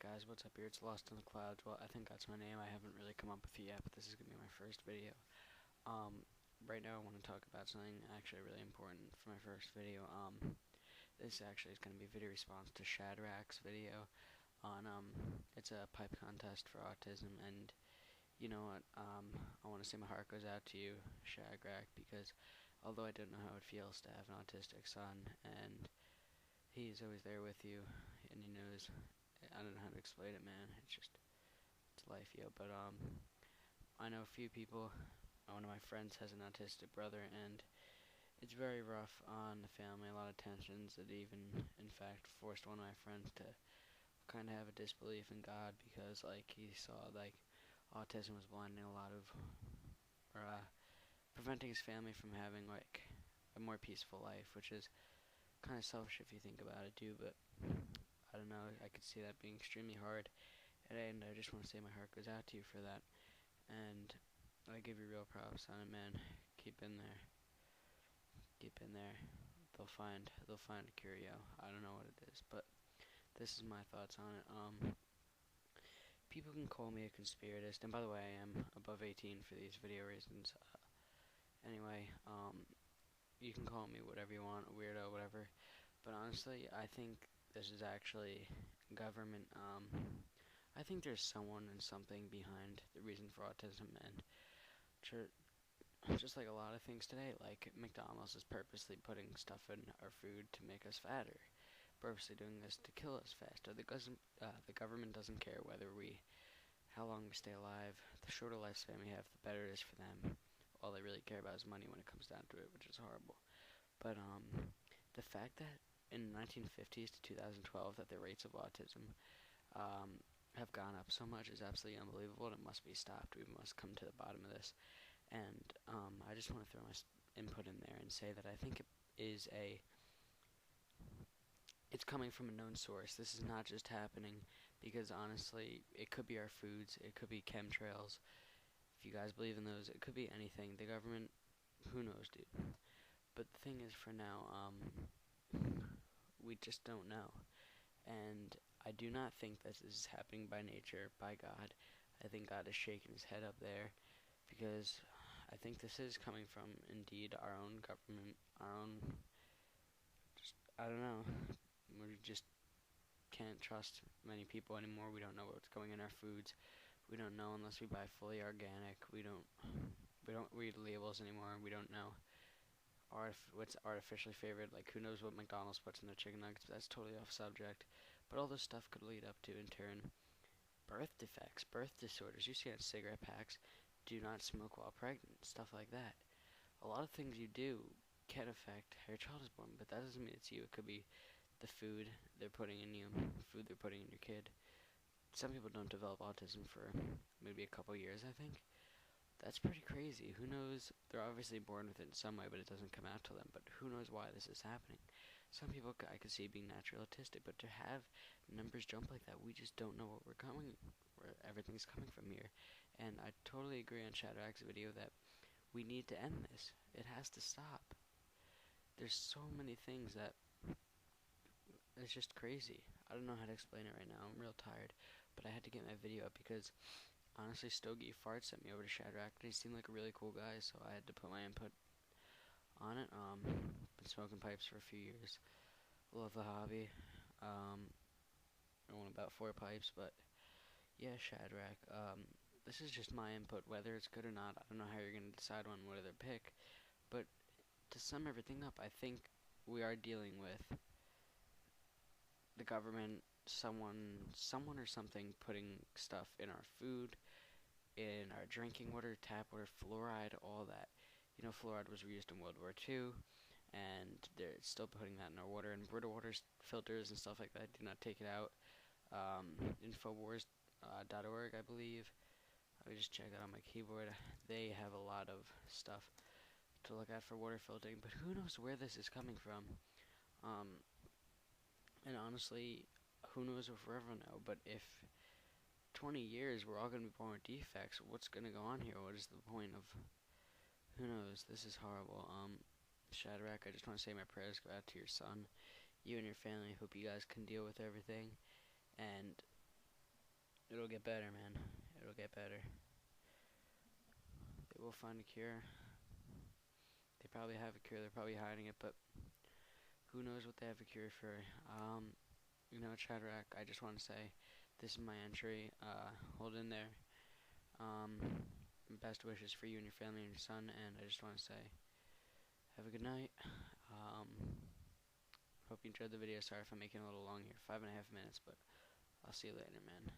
guys, what's up here? It's Lost in the Clouds. Well, I think that's my name. I haven't really come up with it yet, but this is going to be my first video. Right now I want to talk about something actually really important for my first video. This actually is going to be a video response to Shadrack's video on, it's a pipe contest for autism, and you know what, I want to say my heart goes out to you, Shadrack, because although I don't know how it feels to have an autistic son, and he's always there with you, and he knows, I don't know how to explain it, man. It's life, yo. But I know a few people. One of my friends has an autistic brother, and it's very rough on the family. A lot of tensions. It even, in fact, forced one of my friends to kind of have a disbelief in God because, like, he saw like autism was blinding a lot of, or preventing his family from having like a more peaceful life, which is kind of selfish if you think about it, too. But I don't know, I could see that being extremely hard, and I just want to say my heart goes out to you for that, and I give you real props on it, man. Keep in there. Keep in there. They'll find a cure, yo. I don't know what it is, but this is my thoughts on it. People can call me a conspiratist, and by the way, I am above 18 for these video reasons. Anyway, you can call me whatever you want, a weirdo, whatever, but honestly, I think this is actually government. I think there's someone and something behind the reason for autism, and just like a lot of things today, like McDonald's is purposely putting stuff in our food to make us fatter, purposely doing this to kill us faster. The government doesn't care how long we stay alive. The shorter lifespan we have, the better it is for them. All they really care about is money when it comes down to it, which is horrible. But the fact that in the 1950s to 2012 that the rates of autism have gone up so much is absolutely unbelievable, and it must be stopped. We must come to the bottom of this. And I just want to throw my input in there and say that I think it's coming from a known source. This is not just happening because, honestly, it could be our foods, it could be chemtrails. If you guys believe in those, it could be anything. The government, who knows, dude. But the thing is, for now, we just don't know. And I do not think that this is happening by nature, by God. I think God is shaking his head up there, because I think this is coming from, indeed, our own government, I don't know. We just can't trust many people anymore. We don't know what's going in our foods. We don't know unless we buy fully organic. We don't read labels anymore. We don't know what's artificially favored. Like, who knows what McDonald's puts in their chicken nuggets? That's totally off subject. But all this stuff could lead up to, in turn, birth defects, birth disorders. You see on cigarette packs, do not smoke while pregnant, stuff like that. A lot of things you do can affect how your child is born, but that doesn't mean it's you. It could be the food they're putting in you, food they're putting in your kid. Some people don't develop autism for maybe a couple years, I think. That's pretty crazy. Who knows? They're obviously born with it in some way, but it doesn't come out to them. But who knows why this is happening? Some people I could see being naturally autistic, but to have numbers jump like that, we just don't know where everything's coming from here. And I totally agree on Shadrack's video that we need to end this. It has to stop. There's so many things that it's just crazy. I don't know how to explain it right now. I'm real tired, but I had to get my video up because honestly, Stogie Fart sent me over to Shadrack, and he seemed like a really cool guy, so I had to put my input on it. Been smoking pipes for a few years. Love the hobby. I want about 4 pipes, but yeah, Shadrack. This is just my input. Whether it's good or not, I don't know how you're gonna decide on whether to pick. But to sum everything up, I think we are dealing with the government, someone or something putting stuff in our food, in our drinking water, tap water, fluoride, all that. You know, fluoride was reused in World War II, and they're still putting that in our water, and Brita water filters and stuff like that. Do not take it out. Infowars.org, I believe. I just check that on my keyboard. They have a lot of stuff to look at for water filtering, but who knows where this is coming from. And honestly, who knows if we'll ever know, but if 20 years we're all going to be born with defects, what's going to go on here? What is the point of, who knows? This is horrible. Shadrack, I just want to say my prayers go out to your son, you and your family. Hope you guys can deal with everything, and It'll get better, man. It'll get better. They will find a cure. They probably have a cure. They're probably hiding it, but who knows what they have a cure for. Shadrach, I just want to say this is my entry. Hold in there. Best wishes for you and your family and your son, and I just want to say have a good night. Hope you enjoyed the video. Sorry if I'm making it a little long here, 5.5 minutes, but I'll see you later, man.